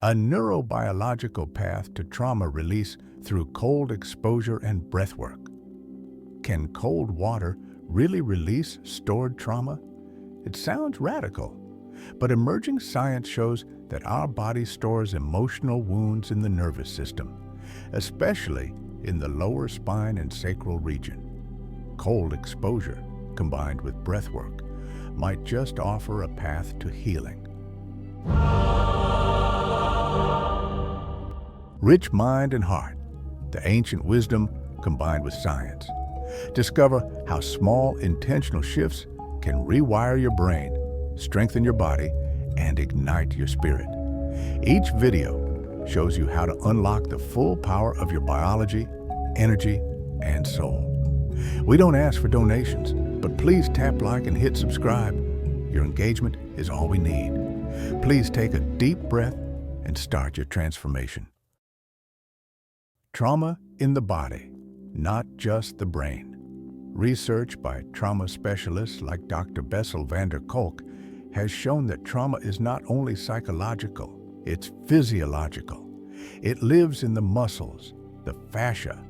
A neurobiological path to trauma release through cold exposure and breathwork. Can cold water really release stored trauma? It sounds radical, but emerging science shows that our body stores emotional wounds in the nervous system, especially in the lower spine and sacral region. Cold exposure, combined with breathwork, might just offer a path to healing. Rich mind and heart, the ancient wisdom combined with science. Discover how small intentional shifts can rewire your brain, strengthen your body, and ignite your spirit. Each video shows you how to unlock the full power of your biology, energy, and soul. We don't ask for donations, but please tap like and hit subscribe. Your engagement is all we need. Please take a deep breath and start your transformation. Trauma in the body, not just the brain. Research by trauma specialists like Dr. Bessel van der Kolk has shown that trauma is not only psychological, it's physiological. It lives in the muscles, the fascia,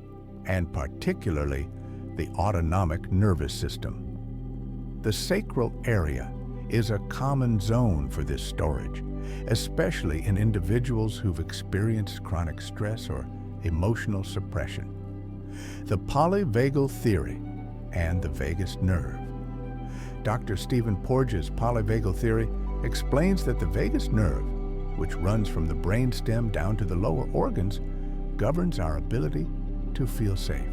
and particularly the autonomic nervous system. The sacral area is a common zone for this storage, especially in individuals who've experienced chronic stress or emotional suppression. The Polyvagal Theory and the vagus nerve. Dr. Stephen Porges' Polyvagal Theory explains that the vagus nerve, which runs from the brainstem down to the lower organs, governs our ability to feel safe.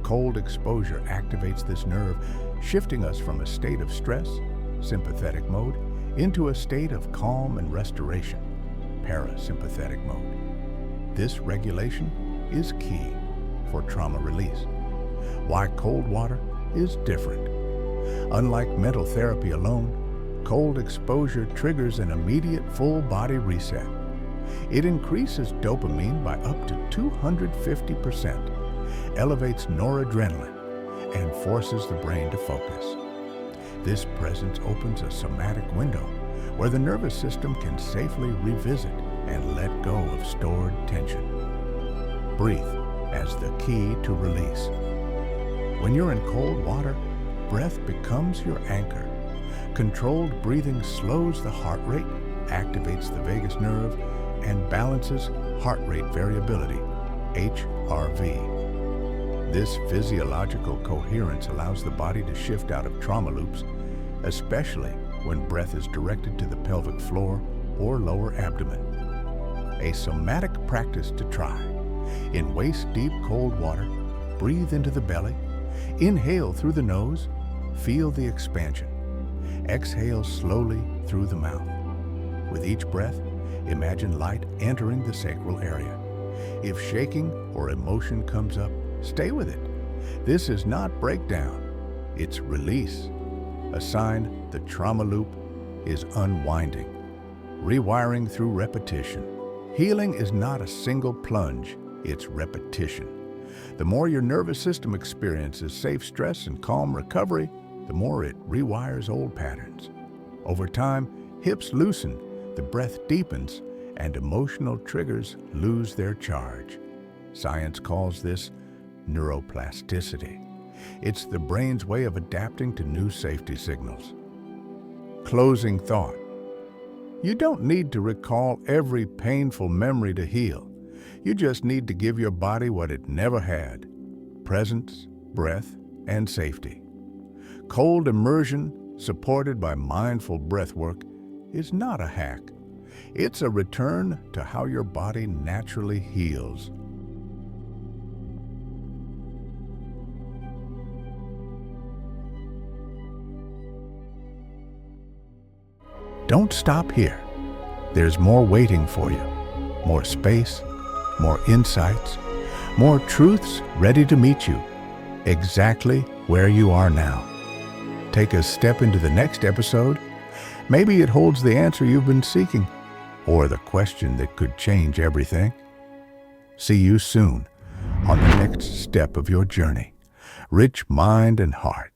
Cold exposure activates this nerve, shifting us from a state of stress, sympathetic mode, into a state of calm and restoration, parasympathetic mode. This regulation is key for trauma release. Why cold water is different. Unlike mental therapy alone, cold exposure triggers an immediate full body reset. It increases dopamine by up to 250%, elevates noradrenaline, and forces the brain to focus. This presence opens a somatic window where the nervous system can safely revisit and let go of stored tension. Breathe as the key to release. When you're in cold water, breath becomes your anchor. Controlled breathing slows the heart rate, activates the vagus nerve, and balances heart rate variability, HRV. This physiological coherence allows the body to shift out of trauma loops, especially when breath is directed to the pelvic floor or lower abdomen. A somatic practice to try. In waist-deep cold water, breathe into the belly, inhale through the nose, feel the expansion. Exhale slowly through the mouth. With each breath, imagine light entering the sacral area. If shaking or emotion comes up, stay with it. This is not breakdown, it's release. A sign the trauma loop is unwinding. Rewiring through repetition. Healing is not a single plunge, it's repetition. The more your nervous system experiences safe stress and calm recovery, the more it rewires old patterns. Over time, hips loosen, the breath deepens, and emotional triggers lose their charge. Science calls this neuroplasticity. It's the brain's way of adapting to new safety signals. Closing thought. You don't need to recall every painful memory to heal. You just need to give your body what it never had: presence, breath, and safety. Cold immersion, supported by mindful breathwork, is not a hack. It's a return to how your body naturally heals. Don't stop here. There's more waiting for you. More space, more insights, more truths ready to meet you, exactly where you are now. Take a step into the next episode. Maybe it holds the answer you've been seeking, or the question that could change everything. See you soon on the next step of your journey. Rich mind and heart.